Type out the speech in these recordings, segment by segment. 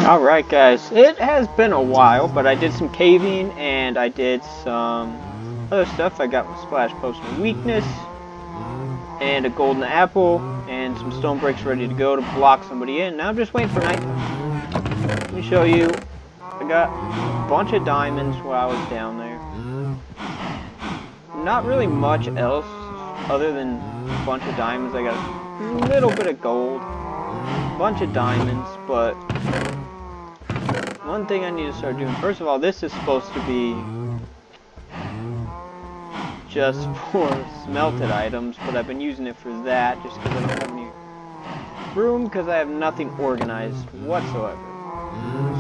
Alright guys, it has been a while, but I did some caving and I did some other stuff. I got my splash potion of weakness and a golden apple and some stone bricks ready to go to block somebody in. Now I'm just waiting for night. Let me show you. I got a bunch of diamonds while I was down there. Not really much else other than a bunch of diamonds. I got a little bit of gold, a bunch of diamonds, but one thing I need to start doing, first of all, this is supposed to be just for smelted items, but I've been using it for that just because I don't have any room, because I have nothing organized whatsoever.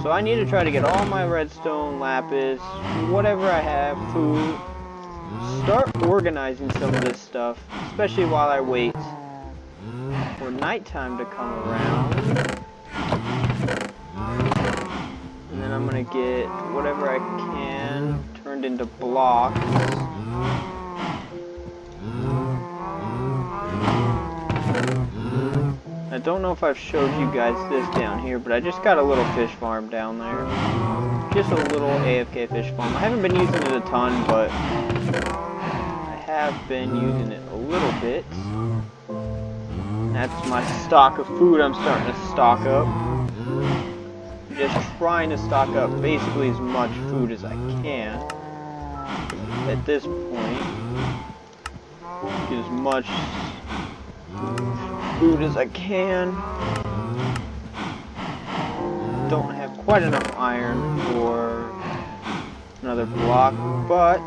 So I need to try to get all my redstone, lapis, whatever I have, food, start organizing some of this stuff, especially while I wait for nighttime to come around. And then I'm gonna get whatever I can turned into blocks. I don't know if I've showed you guys this down here, but I just got a little fish farm down there. Just a little AFK fish farm. I haven't been using it a ton, but I have been using it a little bit. And that's my stock of food I'm starting to stock up. Just trying to stock up basically as much food as I can at this point. Get as much food as I can. Don't have quite enough iron for another block, but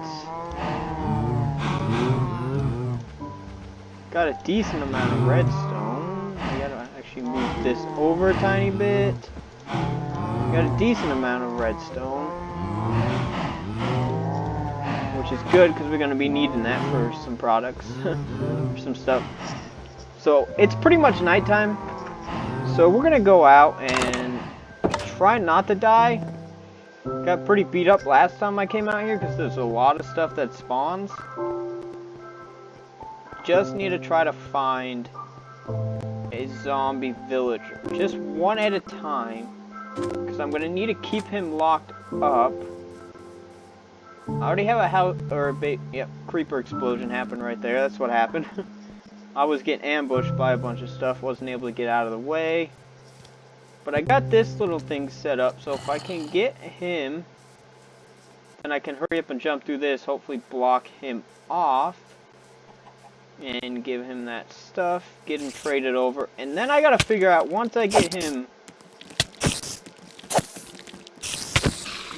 got a decent amount of redstone. I gotta actually move this over a tiny bit. Got a decent amount of redstone, which is good because we're going to be needing that for some products, for some stuff. So it's pretty much nighttime, so we're going to go out and try not to die. Got pretty beat up last time I came out here because there's a lot of stuff that spawns. Just need to try to find a zombie villager, just one at a time. Because I'm going to need to keep him locked up. I already have a house, or a yep, creeper explosion happened right there. That's what happened. I was getting ambushed by a bunch of stuff. Wasn't able to get out of the way. But I got this little thing set up. So if I can get him, then I can hurry up and jump through this. Hopefully block him off. And give him that stuff. Get him traded over. And then I got to figure out, once I get him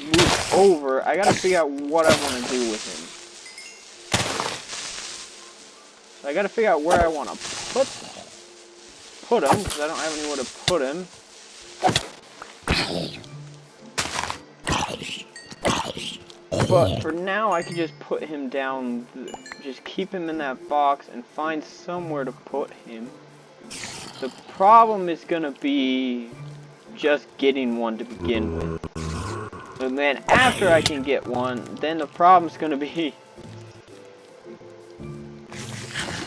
move over, I gotta figure out what I want to do with him. So I gotta figure out where I want to put him, because I don't have anywhere to put him. But for now, I can just put him down, just keep him in that box and find somewhere to put him. The problem is gonna be just getting one to begin with. And then after I can get one, then the problem's gonna be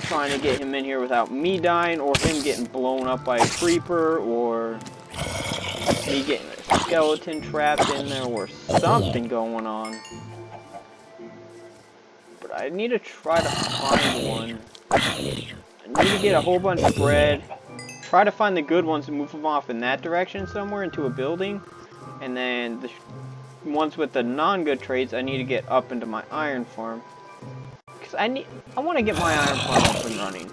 trying to get him in here without me dying, or him getting blown up by a creeper, or me getting a skeleton trapped in there, or something going on. But I need to try to find one. I need to get a whole bunch of bread, try to find the good ones and move them off in that direction somewhere into a building, and then the ones with the non-good trades, I need to get up into my iron farm. Because I want to get my iron farm up and running.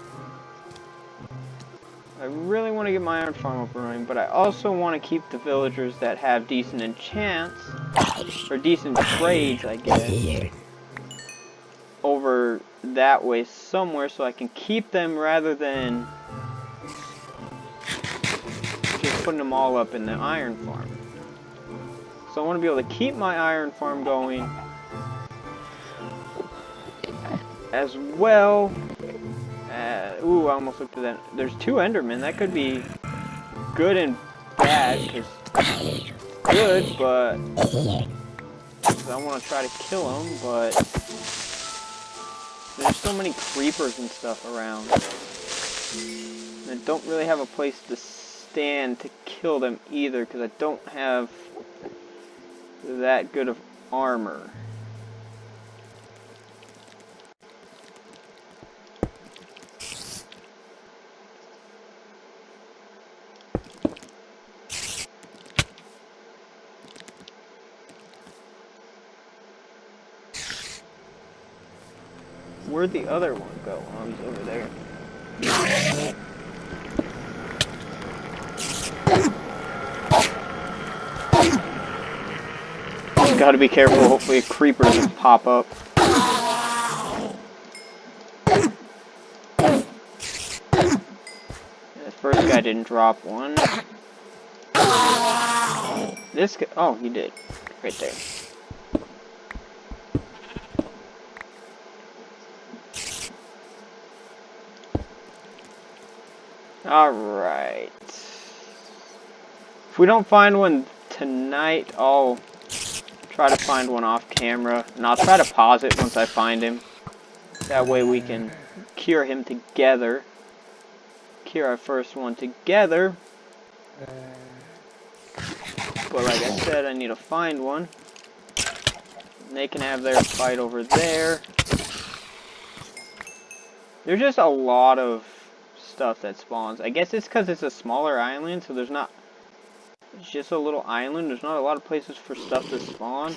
I really want to get my iron farm up and running, but I also want to keep the villagers that have decent enchants, or decent trades, I guess, over that way somewhere, so I can keep them rather than just putting them all up in the iron farm. So I want to be able to keep my iron farm going, as well as, ooh, I almost looked at that. There's two Endermen. That could be good and bad, because good, but I want to try to kill them, but there's so many creepers and stuff around. And I don't really have a place to stand to kill them either, because I don't have that good of armor. Where'd the other one go? Oh, he's over there. Gotta be careful, hopefully a creeper doesn't pop up. The first guy didn't drop one. This guy, oh, he did. Right there. Alright. If we don't find one tonight, I'll try to find one off camera. And I'll try to pause it once I find him. That way we can cure him together. Cure our first one together. But like I said, I need to find one. And they can have their fight over there. There's just a lot of stuff that spawns. I guess it's because it's a smaller island, so there's not... It's just a little island. There's not a lot of places for stuff to spawn.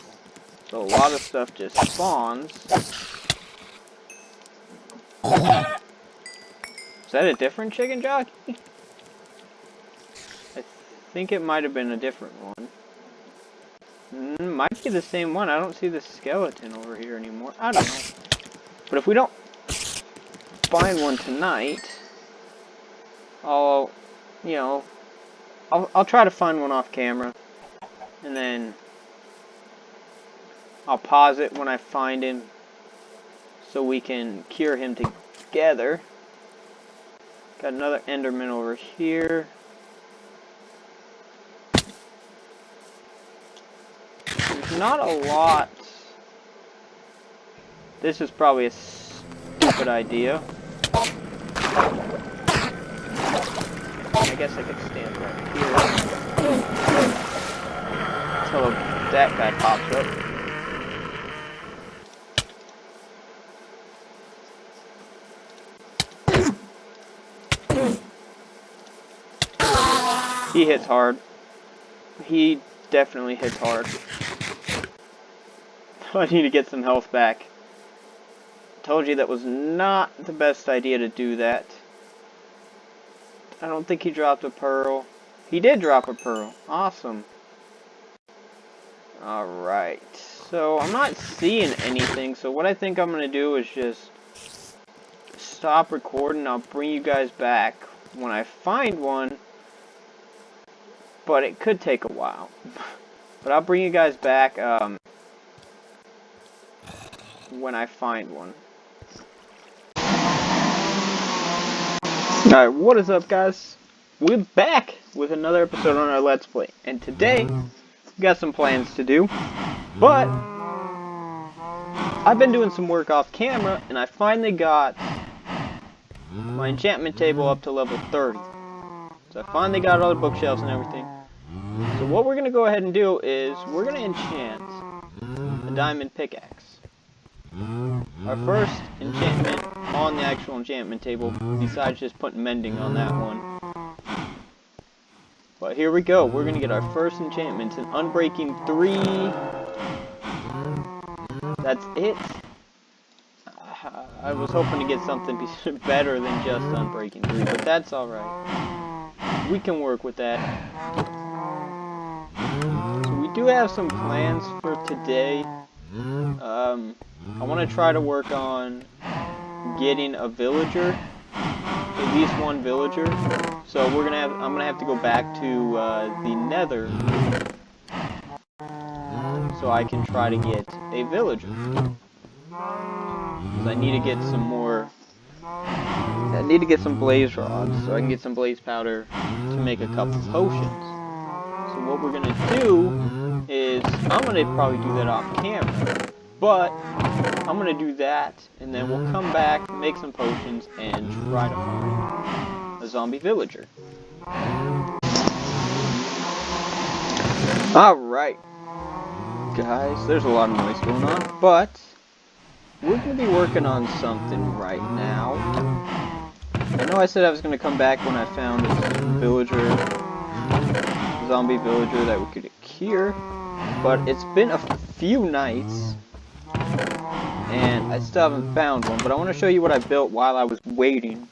So a lot of stuff just spawns. Is that a different chicken jockey? I think it might have been a different one. Might be the same one. I don't see the skeleton over here anymore. I don't know. But if we don't find one tonight, I'll try to find one off camera, and then I'll pause it when I find him so we can cure him together. Got another Enderman over here. There's not a lot. This is probably a stupid idea. I guess I could stand right here until that guy pops up. He hits hard. He definitely hits hard. I need to get some health back. Told you that was not the best idea to do that. I don't think he dropped a pearl. He did drop a pearl. Awesome. Alright. So, I'm not seeing anything. So, what I think I'm going to do is just stop recording. I'll bring you guys back when I find one. But it could take a while. But I'll bring you guys back when I find one. Alright, what is up, guys? We're back with another episode on our Let's Play. And today, we got some plans to do. But I've been doing some work off camera, and I finally got my enchantment table up to level 30. So I finally got all the bookshelves and everything. So what we're going to go ahead and do is, we're going to enchant a diamond pickaxe. Our first enchantment on the actual enchantment table, besides just putting mending on that one. But here we go, we're going to get our first enchantment, an Unbreaking 3. That's it. I was hoping to get something better than just Unbreaking 3, but that's alright. We can work with that. So we do have some plans for today. I want to try to work on getting a villager, at least one villager. So I'm gonna have to go back to the Nether so I can try to get a villager. Because I need to get some more. I need to get some blaze rods so I can get some blaze powder to make a couple potions. So what we're gonna do is I'm gonna probably do that off camera. But I'm going to do that, and then we'll come back, make some potions, and try to find a zombie villager. Alright, guys, there's a lot of noise going on, but we're going to be working on something right now. I know I said I was going to come back when I found this villager, zombie villager that we could cure, but it's been a few nights, and I still haven't found one, but I want to show you what I built while I was waiting.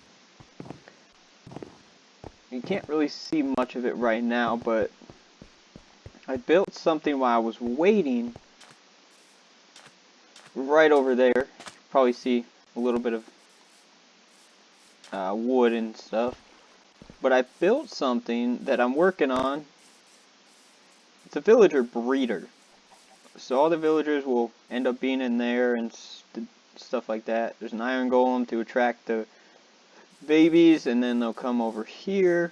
You can't really see much of it right now, but I built something while I was waiting right over there. You probably see a little bit of wood and stuff. But I built something that I'm working on. It's a villager breeder. So all the villagers will end up being in there and stuff like that. There's an iron golem to attract the babies, and then they'll come over here.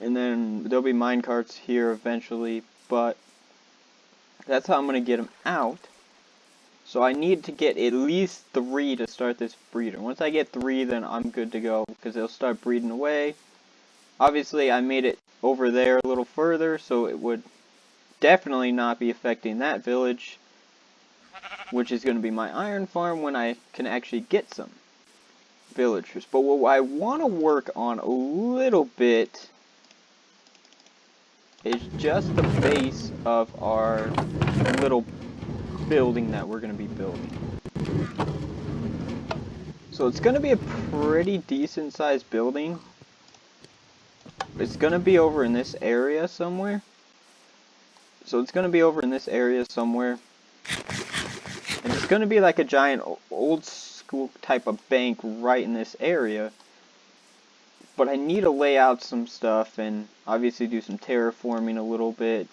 And then there'll be minecarts here eventually, but that's how I'm going to get them out. So I need to get at least 3 to start this breeder. Once I get 3, then I'm good to go, because they'll start breeding away. Obviously, I made it over there a little further, so it would definitely not be affecting that village, which is going to be my iron farm when I can actually get some villagers. But what I want to work on a little bit is just the base of our little building that we're going to be building. So it's going to be a pretty decent sized building. It's going to be over in this area somewhere. So it's going to be over in this area somewhere. And it's going to be like a giant old school type of bank right in this area. But I need to lay out some stuff and obviously do some terraforming a little bit.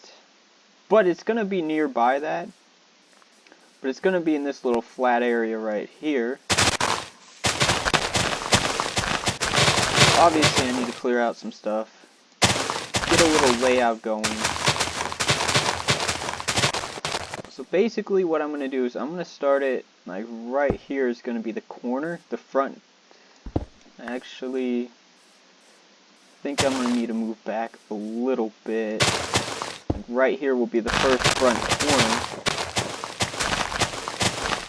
But it's going to be nearby that. But it's going to be in this little flat area right here. Obviously I need to clear out some stuff. Get a little layout going. So basically what I'm going to do is I'm going to start it like right here is going to be the corner, the front. Actually, I think I'm going to need to move back a little bit. Like right here will be the first front corner.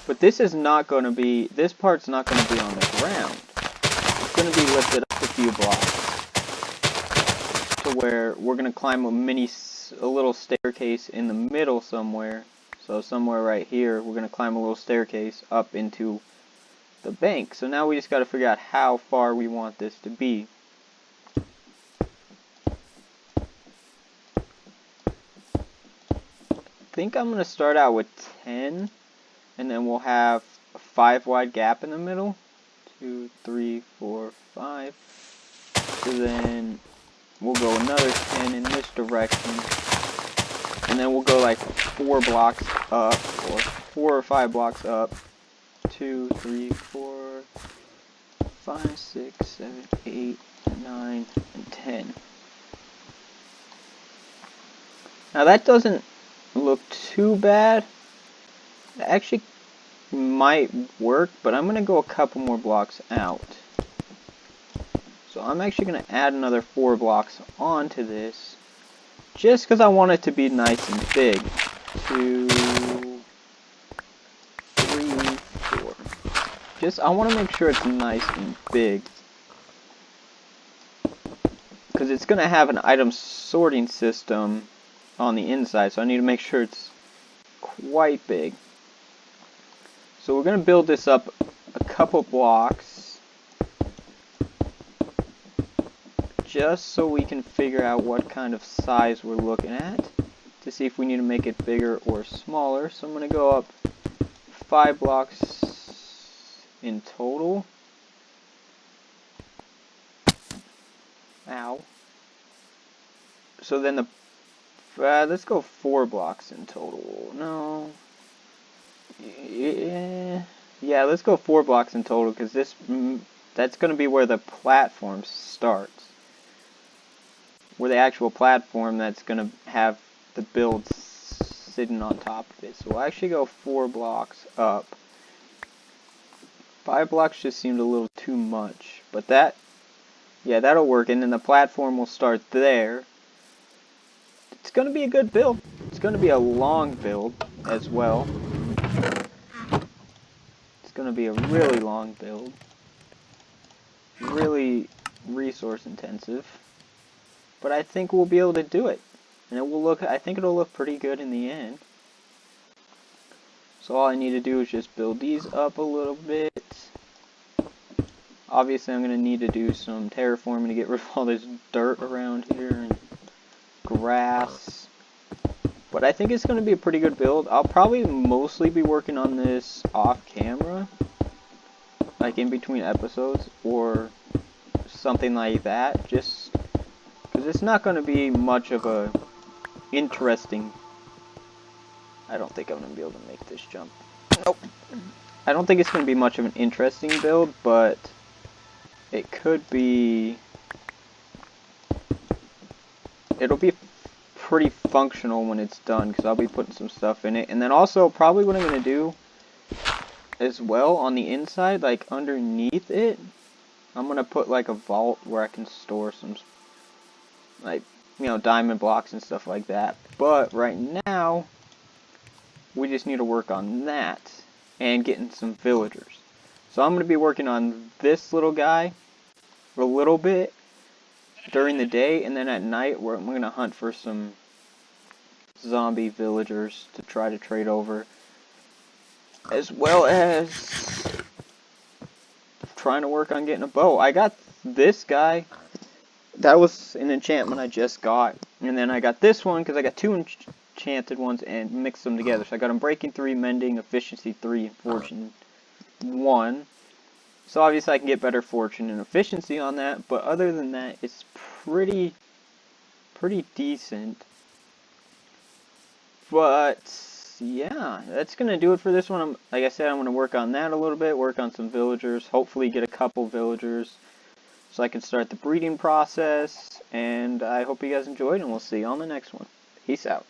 But this is not going to be, this part's not going to be on the ground. It's going to be lifted up a few blocks. To where we're going to climb a little staircase in the middle somewhere. So somewhere right here, we're going to climb a little staircase up into the bank. So now we just got to figure out how far we want this to be. I think I'm going to start out with 10, and then we'll have a 5 wide gap in the middle. 2, 3, 4, 5. So then we'll go another 10 in this direction. And then we'll go like 4 blocks up, or 4 or 5 blocks up. 2, 3, 4, 5, 6, 7, 8, 9, and 10. Now that doesn't look too bad. It actually might work, but I'm going to go a couple more blocks out. So I'm actually going to add another 4 blocks onto this. Just because I want it to be nice and big. 2, 3, 4. I want to make sure it's nice and big. Because it's going to have an item sorting system on the inside. So I need to make sure it's quite big. So we're going to build this up a couple blocks. Just so we can figure out what kind of size we're looking at to see if we need to make it bigger or smaller. So I'm going to go up 5 blocks in total. Ow. So then let's go 4 blocks in total. No. Yeah, let's go 4 blocks in total because that's going to be where the platform starts. Where the actual platform that's going to have the build sitting on top of it. So we'll actually go 4 blocks up. 5 blocks just seemed a little too much. But that'll work. And then the platform will start there. it's going to be a good build. It's going to be a long build as well. It's going to be a really long build. Really resource intensive. But I think we'll be able to do it. And it will look, I think it'll look pretty good in the end. So all I need to do is just build these up a little bit. Obviously I'm going to need to do some terraforming to get rid of all this dirt around here and grass. But I think it's going to be a pretty good build. I'll probably mostly be working on this off camera. Like in between episodes or something like that. Just because it's not going to be much of a interesting... I don't think I'm going to be able to make this jump. Nope. I don't think it's going to be much of an interesting build, but it could be... It'll be pretty functional when it's done, because I'll be putting some stuff in it. And then also, probably what I'm going to do as well on the inside, like underneath it, I'm going to put like a vault where I can store some, like, you know, diamond blocks and stuff like that. But right now, we just need to work on that and getting some villagers. So I'm going to be working on this little guy for a little bit during the day, and then at night I'm going to hunt for some zombie villagers to try to trade over, as well as trying to work on getting a bow. I got this guy. That was an enchantment I just got, and then I got this one because I got two enchanted ones and mixed them together. So I got them breaking 3, mending, efficiency 3, and fortune 1. So obviously I can get better fortune and efficiency on that, but other than that, it's pretty decent. But yeah, that's gonna do it for this one. Like I said, I'm gonna work on that a little bit, work on some villagers, hopefully get a couple villagers so I can start the breeding process. And I hope you guys enjoyed, and we'll see you on the next one. Peace out.